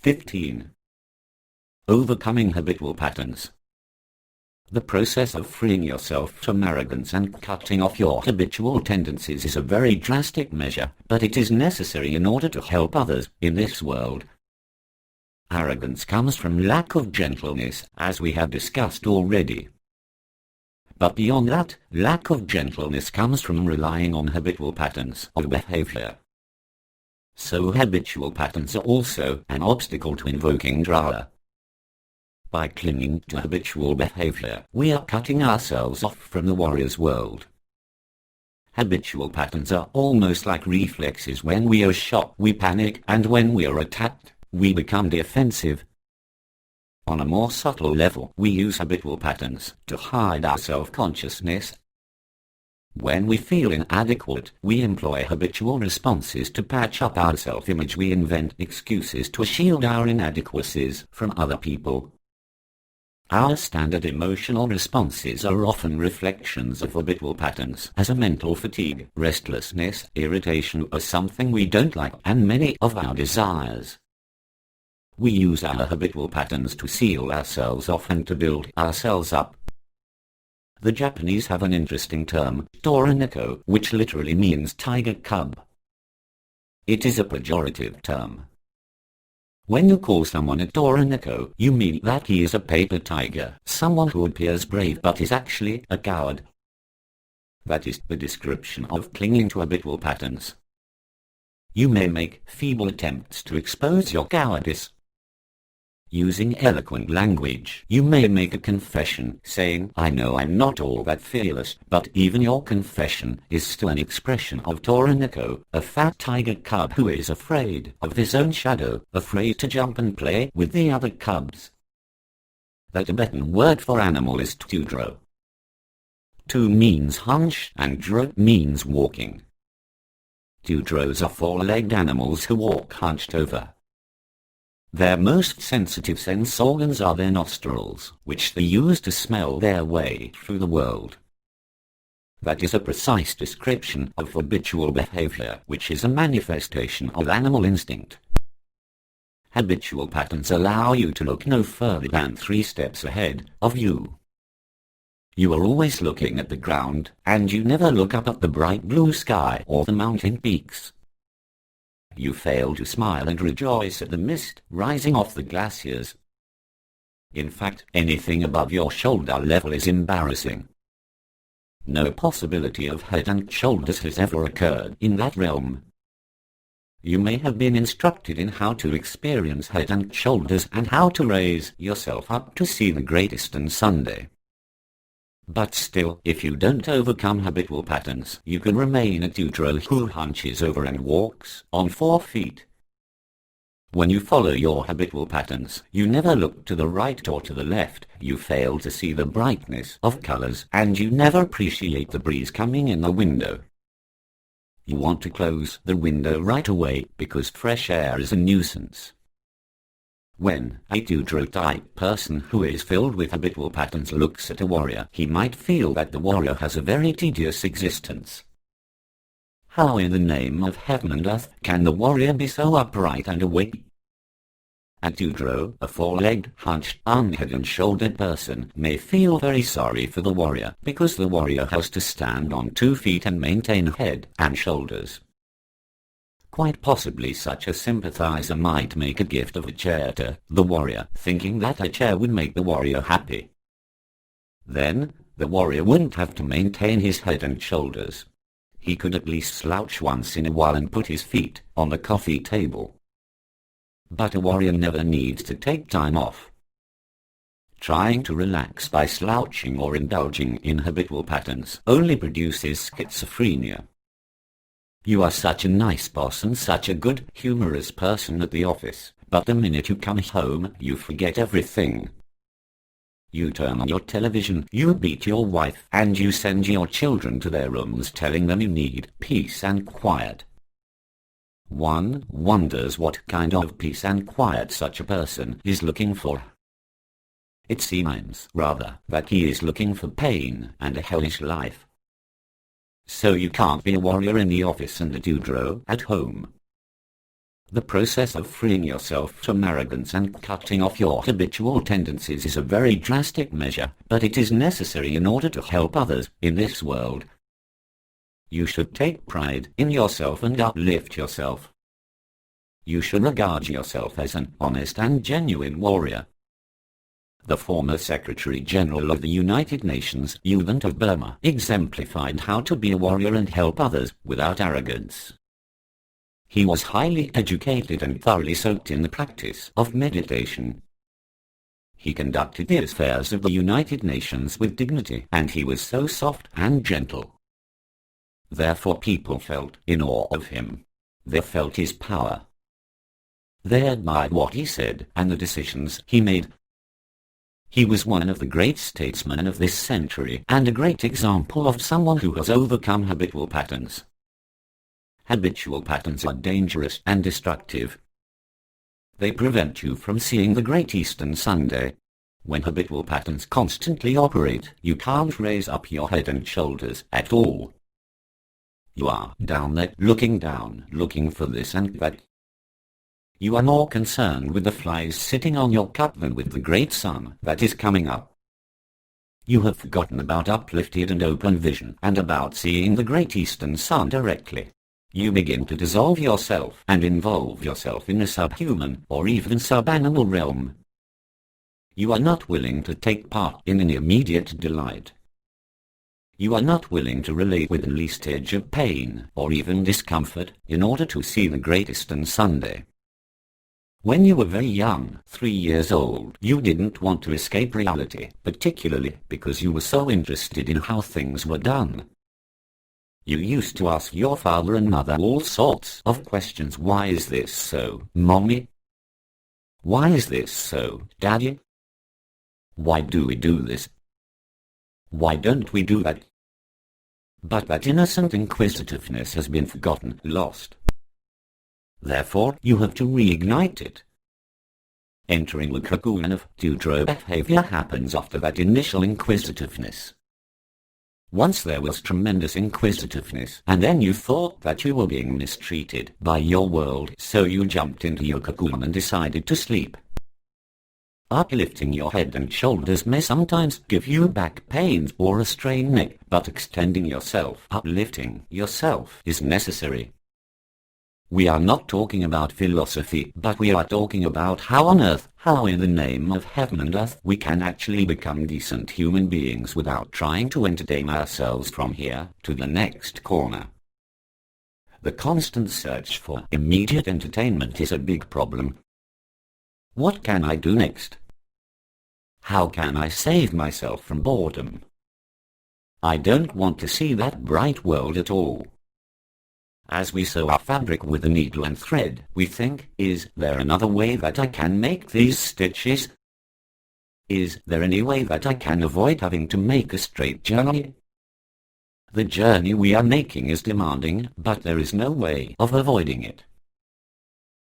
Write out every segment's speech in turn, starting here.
15. Overcoming habitual patterns. The process of freeing yourself from arrogance and cutting off your habitual tendencies is a very drastic measure, but it is necessary in order to help others in this world. Arrogance comes from lack of gentleness, as we have discussed already. But beyond that, lack of gentleness comes from relying on habitual patterns of behavior. So habitual patterns are also an obstacle to invoking Dharma. By clinging to habitual behavior, we are cutting ourselves off from the warrior's world. Habitual patterns are almost like reflexes. When we are shocked, we panic, and when we are attacked, we become defensive. On a more subtle level, we use habitual patterns to hide our self-consciousness. When we feel inadequate, we employ habitual responses to patch up our self-image. We invent excuses to shield our inadequacies from other people. Our standard emotional responses are often reflections of habitual patterns, as a mental fatigue, restlessness, irritation, or something we don't like, and many of our desires. We use our habitual patterns to seal ourselves off and to build ourselves up. The Japanese have an interesting term, toraneko, which literally means tiger cub. It is a pejorative term. When you call someone a toraneko, you mean that he is a paper tiger, someone who appears brave but is actually a coward. That is the description of clinging to habitual patterns. You may make feeble attempts to expose your cowardice. Using eloquent language, you may make a confession, saying, "I know I'm not all that fearless," but even your confession is still an expression of toraneko, a fat tiger cub who is afraid of his own shadow, afraid to jump and play with the other cubs. The Tibetan word for animal is tudro. Tu means hunch and dro means walking. Tudros are four-legged animals who walk hunched over. Their most sensitive sense organs are their nostrils, which they use to smell their way through the world. That is a precise description of habitual behavior, which is a manifestation of animal instinct. Habitual patterns allow you to look no further than 3 steps ahead of you. You are always looking at the ground, and you never look up at the bright blue sky or the mountain peaks. You fail to smile and rejoice at the mist rising off the glaciers. In fact, anything above your shoulder level is embarrassing. No possibility of head and shoulders has ever occurred in that realm. You may have been instructed in how to experience head and shoulders and how to raise yourself up to see the Great Eastern Sunday. But still, if you don't overcome habitual patterns, you can remain a tudro who hunches over and walks on 4 feet. When you follow your habitual patterns, you never look to the right or to the left, you fail to see the brightness of colors, and you never appreciate the breeze coming in the window. You want to close the window right away because fresh air is a nuisance. When a tudro-type person who is filled with habitual patterns looks at a warrior, he might feel that the warrior has a very tedious existence. How in the name of heaven and earth can the warrior be so upright and awake? A tudro, a 4-legged, hunched, unhead and shouldered person, may feel very sorry for the warrior, because the warrior has to stand on 2 feet and maintain head and shoulders. Quite possibly such a sympathizer might make a gift of a chair to the warrior, thinking that a chair would make the warrior happy. Then, the warrior wouldn't have to maintain his head and shoulders. He could at least slouch once in a while and put his feet on the coffee table. But a warrior never needs to take time off. Trying to relax by slouching or indulging in habitual patterns only produces schizophrenia. You are such a nice boss and such a good, humorous person at the office, but the minute you come home, you forget everything. You turn on your television, you beat your wife, and you send your children to their rooms telling them you need peace and quiet. One wonders what kind of peace and quiet such a person is looking for. It seems, rather, that he is looking for pain and a hellish life. So you can't be a warrior in the office and a tudro at home. The process of freeing yourself from arrogance and cutting off your habitual tendencies is a very drastic measure, but it is necessary in order to help others in this world. You should take pride in yourself and uplift yourself. You should regard yourself as an honest and genuine warrior. The former Secretary General of the United Nations, Yuvant of Burma, exemplified how to be a warrior and help others without arrogance. He was highly educated and thoroughly soaked in the practice of meditation. He conducted the affairs of the United Nations with dignity, and he was so soft and gentle. Therefore people felt in awe of him. They felt his power. They admired what he said and the decisions he made. He was one of the great statesmen of this century and a great example of someone who has overcome habitual patterns. Habitual patterns are dangerous and destructive. They prevent you from seeing the Great Eastern Sunday. When habitual patterns constantly operate, you can't raise up your head and shoulders at all. You are down there, looking for this and that. You are more concerned with the flies sitting on your cup than with the great sun that is coming up. You have forgotten about uplifted and open vision and about seeing the Great Eastern Sun directly. You begin to dissolve yourself and involve yourself in a subhuman or even sub-animal realm. You are not willing to take part in an immediate delight. You are not willing to relate with the least edge of pain or even discomfort in order to see the Great Eastern Sunday. When you were very young, 3 years old, you didn't want to escape reality, particularly because you were so interested in how things were done. You used to ask your father and mother all sorts of questions. Why is this so, Mommy? Why is this so, Daddy? Why do we do this? Why don't we do that? But that innocent inquisitiveness has been forgotten, lost. Therefore, you have to reignite it. Entering the cocoon of dewdrop behavior happens after that initial inquisitiveness. Once there was tremendous inquisitiveness, and then you thought that you were being mistreated by your world, so you jumped into your cocoon and decided to sleep. Uplifting your head and shoulders may sometimes give you back pains or a strained neck, but extending yourself, uplifting yourself, is necessary. We are not talking about philosophy, but we are talking about how on earth, how in the name of heaven and earth, we can actually become decent human beings without trying to entertain ourselves from here to the next corner. The constant search for immediate entertainment is a big problem. What can I do next? How can I save myself from boredom? I don't want to see that bright world at all. As we sew our fabric with a needle and thread, we think, is there another way that I can make these stitches? Is there any way that I can avoid having to make a straight journey? The journey we are making is demanding, but there is no way of avoiding it.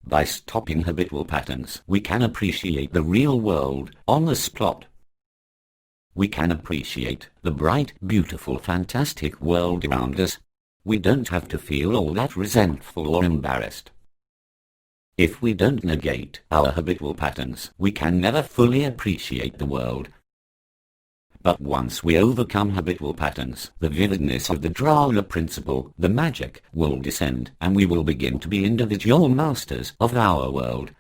By stopping habitual patterns, we can appreciate the real world on the spot. We can appreciate the bright, beautiful, fantastic world around us. We don't have to feel all that resentful or embarrassed. If we don't negate our habitual patterns, we can never fully appreciate the world. But once we overcome habitual patterns, the vividness of the Drala principle, the magic, will descend, and we will begin to be individual masters of our world.